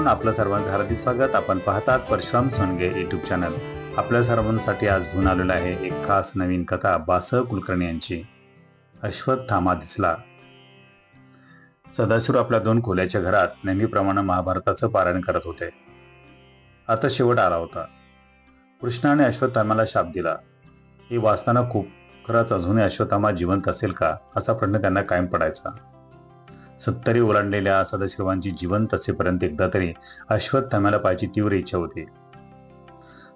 Everyone, आपलं सर्वांचं हार्दिक स्वागत. आपण पाहतात परशुराम सोनगे यूट्यूब चॅनल. आपल्या सर्वांसाठी आज घेऊन आलेलं आहे एक खास नवीन कथा बास कुलकर्णी यांची. अश्वत्थामा दिसला. सदाशिव आपल्या 2 खोल्याच्या घरात नेहमीप्रमाणे महाभारताचं पारायण करत होते. आता शेवट आला होता. कृष्णाने अश्वत्थामाला शाप दिला. हे वाचताना खूप खरंच अजूनही अश्वत्थामा जिवंत असेल का असा प्रश्न त्यांना कायम पडायचा. 70 ओलांडलेल्या सदाशिवांची जिवंत असेपर्यंत एकदा तरी अश्वत्थाम्याला पाहायची तीव्र इच्छा होती.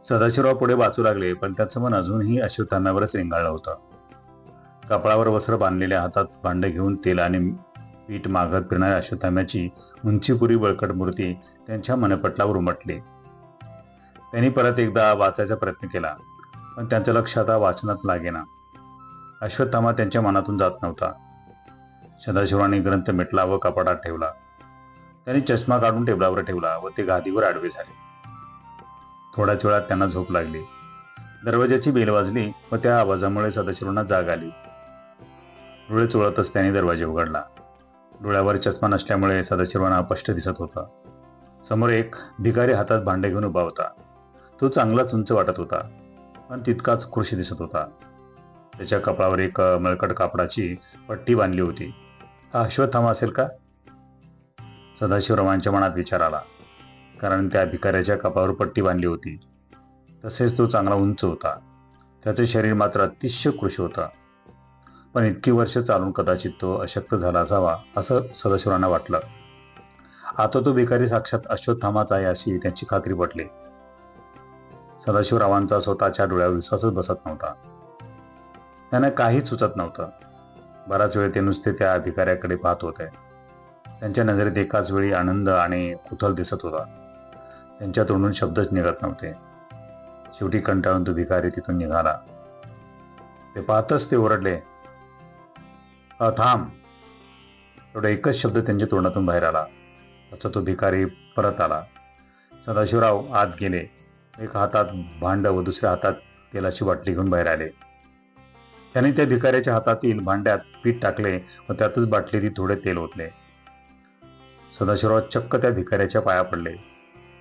सदाशिवराव पुढे वाचू लागले, पण त्याचं मन अजूनही अश्वत्थाम्यावरच रेंगाळलं होतं. कपाळावर वस्त्र बांधलेल्या, हातात भांड घेऊन तेल आणि पीठ मागत फिरणाऱ्या अश्वत्थाम्याची उंचीपुरी बळकट मूर्ती त्यांच्या मनपटलावर उमटली. त्यांनी परत एकदा वाचायचा प्रयत्न केला, पण त्यांचं लक्ष आता वाचनात लागेना. अश्वत्थामा त्यांच्या मनातून जात नव्हता. सदाशिवरावांनी ग्रंथ मिटला व कपाटात ठेवला. त्यांनी चष्मा काढून टेबलावर ठेवला व ते गादीवर आडवे झाले. थोड्याच वेळात त्यांना झोप लागली. दरवाजाची बेल वाजली व त्या आवाजामुळे सदाशिवरावांना जाग आली. डोळे चोळतच त्यांनी दरवाजा उघडला. डोळ्यावर चष्मा नसल्यामुळे सदाशिवरावांना स्पष्ट दिसत होता. समोर एक भिकारी हातात भांडे घेऊन उभा होता. तो चांगलाच उंच वाटत होता, पण तितकाच कृशी दिसत होता. त्याच्या कपाळावर एक मळकट कापडाची पट्टी बांधली होती. हा अश्वत्थामा असेल का? सदाशिवरावांच्या मनात विचार आला, कारण त्या भिकाऱ्याच्या कपाळावर पट्टी बांधली होती. तसेच तो चांगला उंच होता. त्याचे शरीर मात्र अतिशय कृश होता. पण इतकी वर्ष चालून कदाचित तो अशक्त झाला असावा असं सदाशिवरावांना वाटलं. आता तो भिकारी साक्षात अश्वत्थामाच आहे अशी त्यांची खात्री पटली. सदाशिवरावांचा स्वतःच्या डोळ्यावर विश्वासच बसत नव्हता. त्यांना काहीच सुचत नव्हतं. बराच वेळ ते नुसते त्या भिकाऱ्याकडे पाहत होते. त्यांच्या नजरेत एकाच वेळी आनंद आणि कुतूहल दिसत होता. त्यांच्या तोंडून शब्दच निघत नव्हते. शेवटी कंटाळून तो भिकारी तिथून निघाला. ते पाहतच ते ओरडले, थांब. एवढा एकच शब्द त्यांच्या तोंडातून बाहेर आला. तसा तो भिकारी परत आला. सदाशिवराव आत गेले. एक हातात भांड व दुसऱ्या हातात तेलाची बाटली घेऊन बाहेर आले. त्यांनी त्या भिकाऱ्याच्या हातातील भांड्यात पीठ टाकले व त्यातच बाटलीत थोडे तेल ओतले. सदाशिवराव चक्क त्या भिकाऱ्याच्या पाया पडले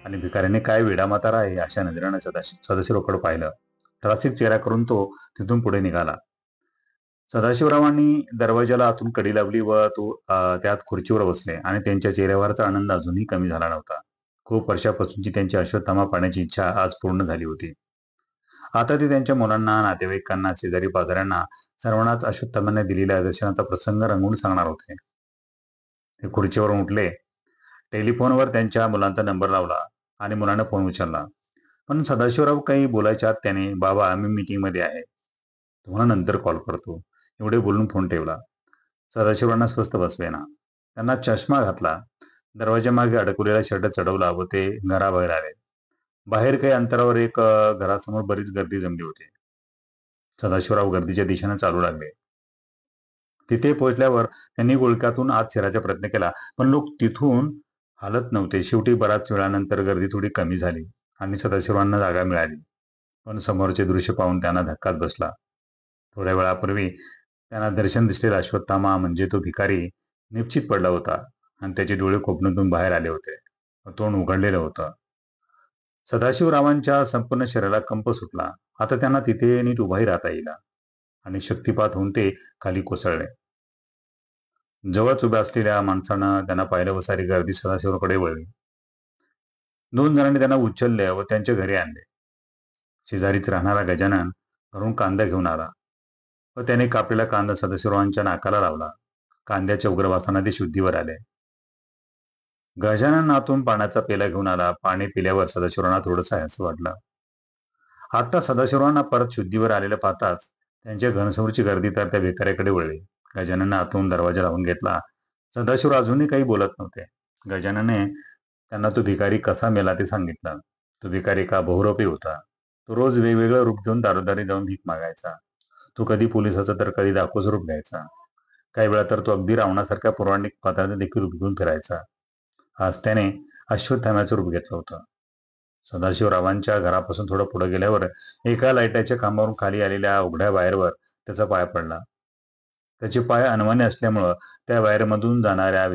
आणि भिकाऱ्याने काय वेडा म्हातारा आहे अशा नजरेने सदाशिवरावाकडे पाहिलं. त्रासिक चेहरा करून तो तिथून पुढे निघाला. सदाशिवरावांनी दरवाजाला आतून कडी लावली व तो त्यात खुर्चीवर बसले आणि त्यांच्या चेहऱ्यावरचा आनंद अजूनही कमी झाला नव्हता. खूप वर्षापासूनची त्यांची अश्वत्थामा पाहण्याची इच्छा आज पूर्ण झाली होती. आता ते त्यांच्या मुलांना, नातेवाईकांना, शेजारी पाजाऱ्यांना सर्वांनाच अश्वत्थाम्याने दिलेल्या दर्शनाचा प्रसंग रंगवून सांगणार होते. ते खुर्चीवरून उठले. टेलिफोनवर त्यांच्या मुलांचा नंबर लावला आणि मुलांना फोन उचलला. पण सदाशिवराव काही बोलायच्या आत त्याने, बाबा मी मीटिंगमध्ये आहे, तुम्हाला नंतर कॉल करतो, एवढे बोलून फोन ठेवला. सदाशिवरावांना स्वस्थ बसले ना. त्यांना चष्मा घातला. दरवाजामागे अडकवलेला शर्ट चढवला व ते घराबाहेर आले. बाहेर काही अंतरावर एक घरासमोर बरीच गर्दी जमली होती. सदाशिवराव गर्दीच्या दिशेने चालू लागले. तिथे पोहोचल्यावर त्यांनी गुळक्यातून आत शिरायचा प्रयत्न केला, पण लोक तिथून हालत नव्हते. शेवटी बराच वेळानंतर गर्दी थोडी कमी झाली आणि सदाशिवरावांना जागा मिळाली. पण समोरचे दृश्य पाहून त्यांना धक्काच बसला. थोड्या वेळापूर्वी त्यांना दर्शन दिसलेला अश्वत्थामा म्हणजे तो भिकारी निश्चित पडला होता आणि त्याचे डोळे कोपण्यातून बाहेर आले होते. तोंड उघडलेलं होतं. सदाशिवरावांच्या संपूर्ण शरीराला कंप सुटला. आता त्यांना तिथे नीट उभाही राहता येईल आणि शक्तिपात होऊन ते खाली कोसळले. जवळच उभ्या असलेल्या माणसानं त्यांना पाहिलं व सारी गर्दी सदाशिवरावांकडे वळली. 2 जणांनी त्यांना उचलले व त्यांच्या घरी आणले. शेजारीच राहणारा गजानन घरून कांदा घेऊन आला व त्याने कापलेला कांदा सदाशिवरावांच्या नाकाला लावला. कांद्याच्या उग्रवासाने ते शुद्धीवर आले. गजानन आतून पाण्याचा पेला घेऊन आला. पाणी पिल्यावर सदाशिवरावांना थोडंसं असं वाटलं. आता सदाशिवरावांना परत शुद्धीवर आलेलं पाहताच त्यांच्या घनसमोरची गर्दी तर त्या भिकाऱ्याकडे वळली. गजाननने आतून दरवाजा लावून घेतला. सदाशिवराव अजूनही काही बोलत नव्हते. गजाननने त्यांना तो भिकारी कसा मेला ते सांगितलं. तो भिकारी का बहुरूपी होता. तो रोज वेगवेगळं रूप घेऊन दारोदारी जाऊन भीक मागायचा. तो कधी पोलिसाचा तर कधी डाकूचं रूप घ्यायचा. काही वेळा तर तो अगदी रावणासारख्या पौराणिक पात्राचं देखील रूप घेऊन फिरायचा. आज त्याने अश्वत्थाम्याचं रूप घेतलं होतं. सदाशिवरावांच्या घरापासून थोडं पुढे गेल्यावर एका लाईटाच्या खांबावरून खाली आलेल्या उघड्या वायरवर त्याचा पाय पडला. त्याचे पाय अनवाणी असल्यामुळं त्या वायरमधून जाणाऱ्या